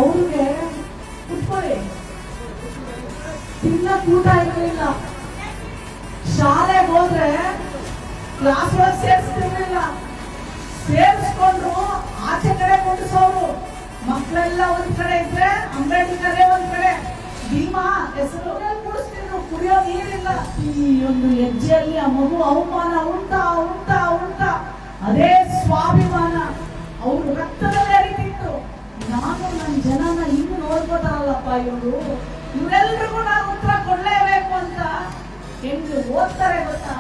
ಅವ್ರಿಗೆ ಕುತ್ಕೊಳ್ಳಿ, ತಿನ್ನ ಕೂಟ ಇರಲಿಲ್ಲ. ಶಾಲೆಗೆ ಹೋದ್ರೆ ಕ್ಲಾಸ್ ಒಳಗೆ ಸೇರಿಸ್ತಿರ್ಲಿಲ್ಲ, ಸೇರಿಸ್ಕೊಂಡ್ರು ಆಚೆ ಕಡೆ ಕುಂಡಿಸೋರು. ಮಕ್ಕಳೆಲ್ಲ ಒಂದ್ ಕಡೆ ಇದ್ರೆ ಅಂಬೇಡ್ಕರ್ ಒಂದ್ ಕಡೆ, ಭೀಮಾ ಹೆಸರು ಕೂಡಿಸ್ತಿದ್ರು. ಕುಡಿಯೋ ನೀರಿಲ್ಲ. ಈ ಒಂದು ಹೆಜ್ಜೆಯಲ್ಲಿ ಆ ಮಗು ಅವಮಾನ ಉಂಟಾ ಉಂಟಾ ಉಂಟಾ, ಅದೇ ಸ್ವಾಭಿಮಾನ ಅವ್ರು ರಕ್ತದಲ್ಲೇ ಅರಿತಿತ್ತು. ನಾನು ನನ್ನ ಜನನ ಹಿಂಗ್ ನೋಡ್ಕೋತಾರಲ್ಲಪ್ಪ ಇವ್ರು, ಇವರೆಲ್ರಿಗೂ ನಾನು ಉತ್ತರ ಕೊಡ್ಲೇಬೇಕು ಅಂತ ಹೆಂಗ್ ಓದ್ತಾರೆ ಗೊತ್ತಾ?